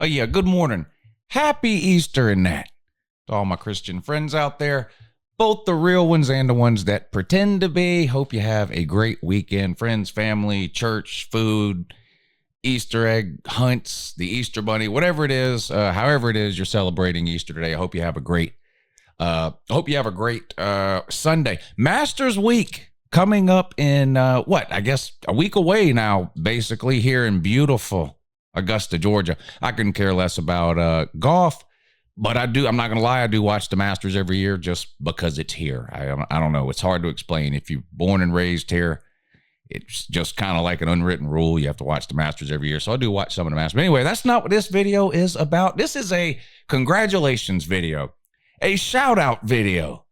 Oh, yeah, good morning. Happy Easter and that. To all my Christian friends out there, both the real ones and the ones that pretend to be. Hope you have a great weekend. Friends, family, church, food, Easter egg hunts, the Easter bunny, whatever it is, however it is you're celebrating Easter today. I hope you have a great Sunday. Masters Week coming up in I guess a week away now, basically, here in beautiful Augusta, Georgia. I couldn't care less about golf, but I'm not gonna lie, I do watch the Masters every year just because it's here. I don't know, it's hard to explain. If you're born and raised here, it's just kind of like an unwritten rule. You have to watch the Masters every year. So I do watch some of the Masters. But anyway, that's not what this video is about. This is a congratulations video, a shout out video.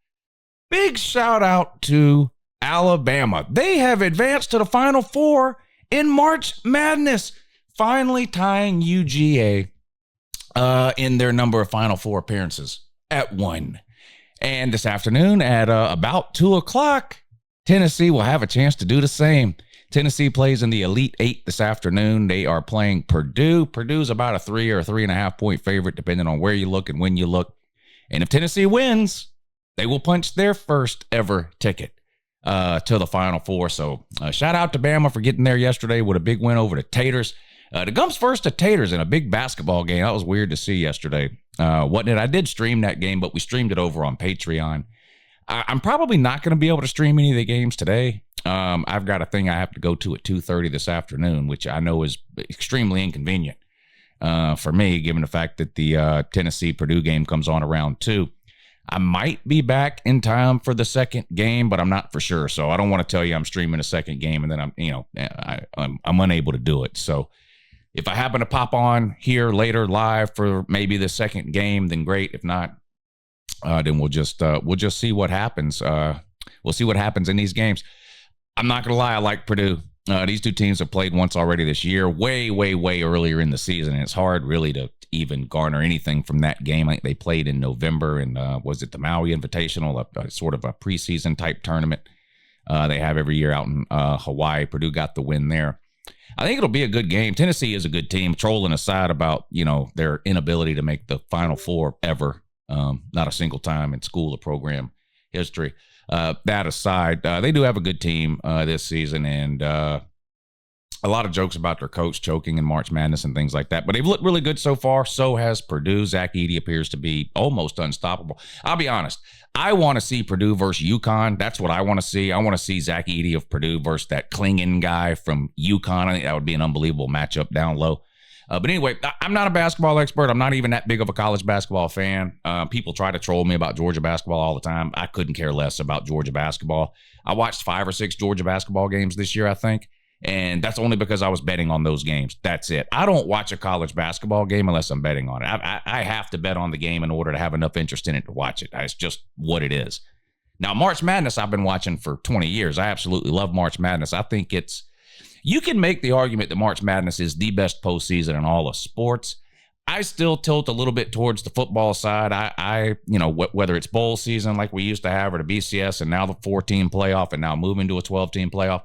Big shout out to Alabama. They have advanced to the Final Four in March Madness, finally tying UGA in their number of Final Four appearances at 1. And this afternoon at about 2 o'clock, Tennessee will have a chance to do the same. Tennessee plays in the Elite Eight this afternoon. They are playing Purdue. Purdue's about a 3 or 3.5 point favorite, depending on where you look and when you look. And if Tennessee wins, they will punch their first ever ticket to the Final Four. So shout out to Bama for getting there yesterday with a big win over the Taters. The Gumps first to Taters in a big basketball game. That was weird to see yesterday, wasn't it? I did stream that game, but we streamed it over on Patreon. I'm probably not going to be able to stream any of the games today. I've got a thing I have to go to at 2:30 this afternoon, which I know is extremely inconvenient for me, given the fact that the Tennessee-Purdue game comes on around 2. I might be back in time for the second game, but I'm not for sure. So I don't want to tell you I'm streaming a second game and then I'm unable to do it. So if I happen to pop on here later live for maybe the second game, then great. If not, then we'll just see what happens. We'll see what happens in these games. I'm not gonna lie, I like Purdue. These two teams have played once already this year, way earlier in the season, and it's hard really to even garner anything from that game. I think they played in November, and was it the Maui Invitational, a sort of a preseason type tournament they have every year out in Hawaii. Purdue got the win there. I think it'll be a good game. Tennessee is a good team. Trolling aside about their inability to make the Final Four ever, not a single time in school or program history. That aside, they do have a good team this season, and a lot of jokes about their coach choking in March Madness and things like that. But they've looked really good so far. So has Purdue. Zach Edey appears to be almost unstoppable. I'll be honest. I want to see Purdue versus UConn. That's what I want to see. I want to see Zach Edey of Purdue versus that Klingon guy from UConn. I think that would be an unbelievable matchup down low. But anyway, I'm not a basketball expert. I'm not even that big of a college basketball fan. People try to troll me about Georgia basketball all the time. I couldn't care less about Georgia basketball. I watched 5 or 6 Georgia basketball games this year, I think. And that's only because I was betting on those games. That's it. I don't watch a college basketball game unless I'm betting on it. I have to bet on the game in order to have enough interest in it to watch it. It's just what it is. Now, March Madness, I've been watching for 20 years. I absolutely love March Madness. I think you can make the argument that March Madness is the best postseason in all of sports. I still tilt a little bit towards the football side. Whether it's bowl season like we used to have, or the BCS, and now the 4-team playoff, and now moving to a 12-team playoff.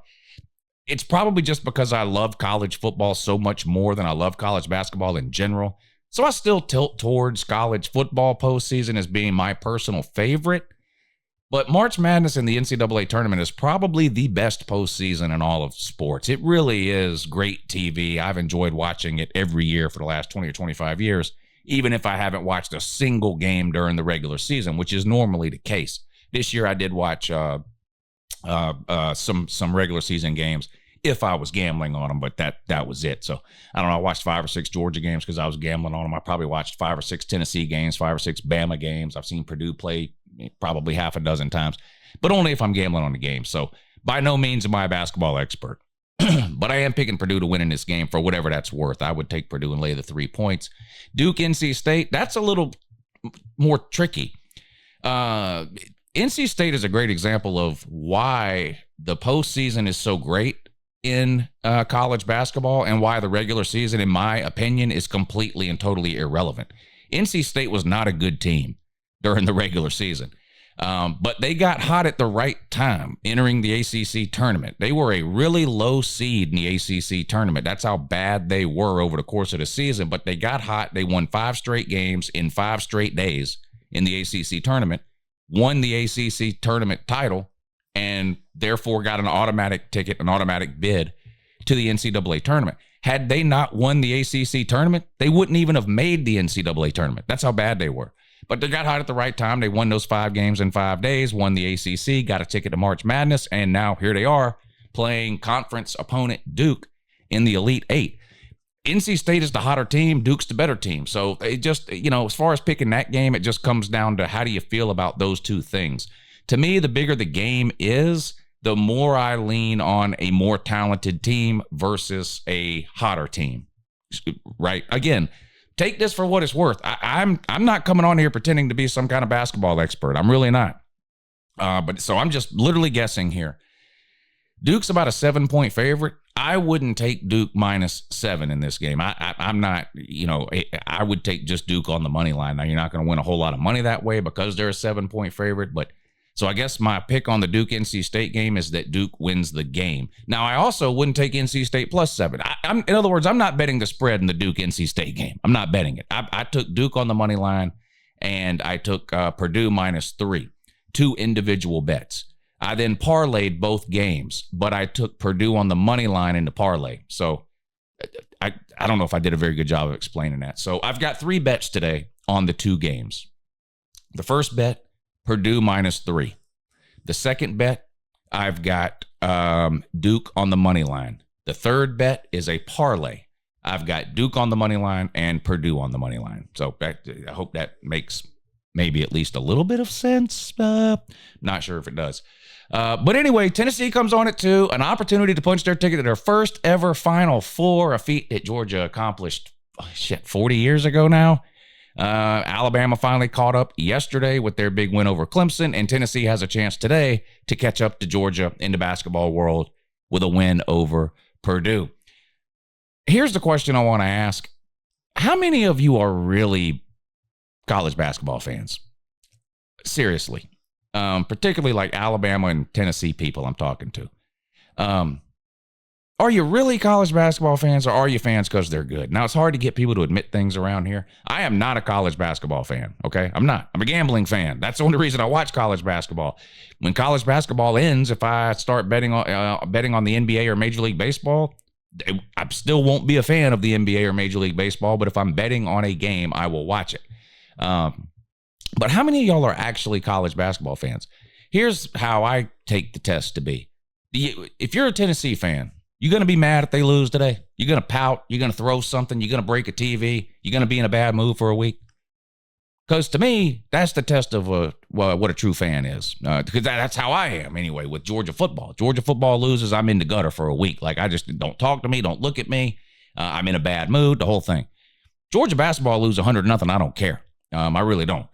It's probably just because I love college football so much more than I love college basketball in general. So I still tilt towards college football postseason as being my personal favorite. But March Madness in the NCAA tournament is probably the best postseason in all of sports. It really is great TV. I've enjoyed watching it every year for the last 20 or 25 years, even if I haven't watched a single game during the regular season, which is normally the case. This year I did watch some regular season games if I was gambling on them, but that was it. So I don't know. I watched 5 or 6 Georgia games because I was gambling on them. I probably watched 5 or 6 Tennessee games, 5 or 6 Bama games. I've seen Purdue play probably half a dozen times, but only if I'm gambling on the game. So by no means am I a basketball expert, but I am picking Purdue to win in this game for whatever that's worth. I would take Purdue and lay the 3 points. Duke, NC State, that's a little more tricky. NC State is a great example of why the postseason is so great in college basketball and why the regular season, in my opinion, is completely and totally irrelevant. NC State was not a good team during the regular season. But they got hot at the right time entering the ACC tournament. They were a really low seed in the ACC tournament. That's how bad they were over the course of the season. But they got hot. They won 5 straight games in 5 straight days in the ACC tournament, won the ACC tournament title, and therefore got an automatic ticket, an automatic bid to the NCAA tournament. Had they not won the ACC tournament, they wouldn't even have made the NCAA tournament. That's how bad they were. But they got hot at the right time. They won those 5 games in 5 days, won the ACC, got a ticket to March Madness, and now here they are playing conference opponent Duke in the Elite Eight. NC State is the hotter team. Duke's the better team. So it just, as far as picking that game, it just comes down to how do you feel about those two things. To me, the bigger the game is, the more I lean on a more talented team versus a hotter team, right? Again, take this for what it's worth. I'm not coming on here pretending to be some kind of basketball expert. I'm really not. So I'm just literally guessing here. Duke's about a 7-point favorite. I wouldn't take Duke -7 in this game. I'm not, I would take just Duke on the money line. Now, you're not going to win a whole lot of money that way because they're a 7-point favorite. But so I guess my pick on the Duke-NC State game is that Duke wins the game. Now, I also wouldn't take NC State +7. In other words, I'm not betting the spread in the Duke-NC State game. I'm not betting it. I took Duke on the money line, and I took Purdue -3, 2 individual bets. I then parlayed both games, but I took Purdue on the money line in the parlay. So I don't know if I did a very good job of explaining that. So I've got 3 bets today on the 2 games. The first bet, Purdue -3. The second bet, I've got Duke on the money line. The third bet is a parlay. I've got Duke on the money line and Purdue on the money line. So I hope that makes maybe at least a little bit of sense. Not sure if it does. But anyway, Tennessee comes on at 2, an opportunity to punch their ticket to their first ever Final Four, a feat that Georgia accomplished, 40 years ago now. Alabama finally caught up yesterday with their big win over Clemson, and Tennessee has a chance today to catch up to Georgia in the basketball world with a win over Purdue. Here's the question I want to ask. How many of you are really college basketball fans? Seriously. Particularly like Alabama and Tennessee people I'm talking to. Are you really college basketball fans, or are you fans because they're good? Now, it's hard to get people to admit things around here. I am not a college basketball fan, okay? I'm not. I'm a gambling fan. That's the only reason I watch college basketball. When college basketball ends, if I start betting on the NBA or Major League Baseball, I still won't be a fan of the NBA or Major League Baseball, but if I'm betting on a game, I will watch it. But how many of y'all are actually college basketball fans? Here's how I take the test to be. If you're a Tennessee fan, you're going to be mad if they lose today. You're going to pout. You're going to throw something. You're going to break a TV. You're going to be in a bad mood for a week. Because to me, that's the test of what a true fan is. Because that's how I am anyway with Georgia football. Georgia football loses, I'm in the gutter for a week. Like, I just don't talk to me. Don't look at me. I'm in a bad mood, the whole thing. Georgia basketball lose 100-0. I don't care. I really don't.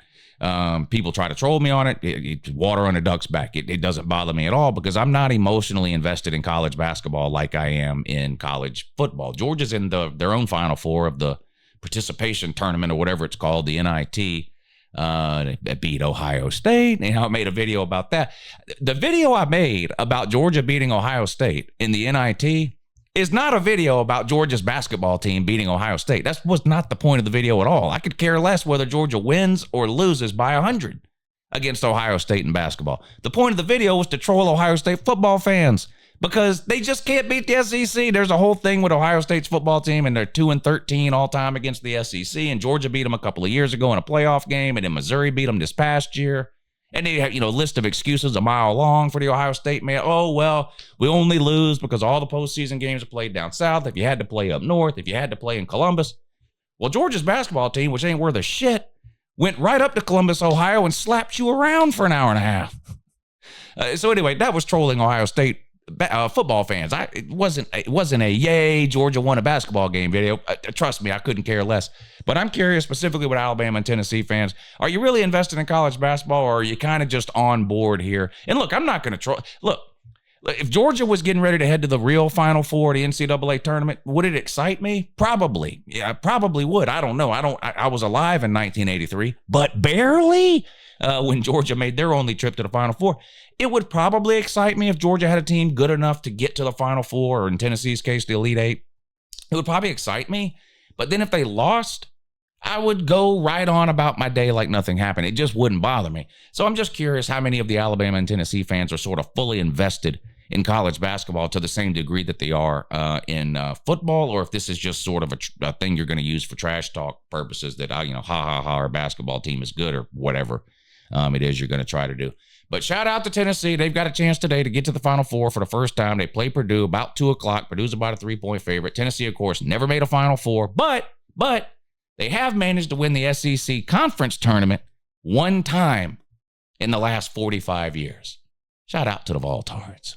People try to troll me on it. It's water on a duck's back. It doesn't bother me at all because I'm not emotionally invested in college basketball like I am in college football. Georgia's in their own Final Four of the participation tournament or whatever it's called, the NIT. They beat Ohio State. I made a video about that. The video I made about Georgia beating Ohio State in the NIT is not a video about Georgia's basketball team beating Ohio State. That was not the point of the video at all. I could care less whether Georgia wins or loses by 100 against Ohio State in basketball. The point of the video was to troll Ohio State football fans because they just can't beat the SEC. There's a whole thing with Ohio State's football team, and they're 2-13 all time against the SEC, and Georgia beat them a couple of years ago in a playoff game, and then Missouri beat them this past year. And they have, a list of excuses a mile long for the Ohio State man. Oh, well, we only lose because all the postseason games are played down south. If you had to play up north, if you had to play in Columbus. Well, Georgia's basketball team, which ain't worth a shit, went right up to Columbus, Ohio, and slapped you around for an hour and a half. So anyway, that was trolling Ohio State football fans. It wasn't a yay, Georgia won a basketball game video. Trust me, I couldn't care less. But I'm curious specifically with Alabama and Tennessee fans. Are you really invested in college basketball, or are you kind of just on board here? And look, I'm not going to troll. Look, If Georgia was getting ready to head to the real Final Four, the NCAA tournament, would it excite me? Probably. Yeah, I probably would. I don't know. I was alive in 1983, but barely when Georgia made their only trip to the Final Four. It would probably excite me if Georgia had a team good enough to get to the Final Four, or in Tennessee's case, the Elite Eight. It would probably excite me. But then if they lost, I would go right on about my day like nothing happened. It just wouldn't bother me. So I'm just curious how many of the Alabama and Tennessee fans are sort of fully invested in college basketball to the same degree that they are in football, or if this is just sort of a thing you're going to use for trash talk purposes that, our basketball team is good or whatever it is you're going to try to do. But shout out to Tennessee. They've got a chance today to get to the Final Four for the first time. They play Purdue about 2 o'clock. Purdue's about a 3-point favorite. Tennessee, of course, never made a Final Four, but they have managed to win the SEC conference tournament one time in the last 45 years. Shout out to the Voltards.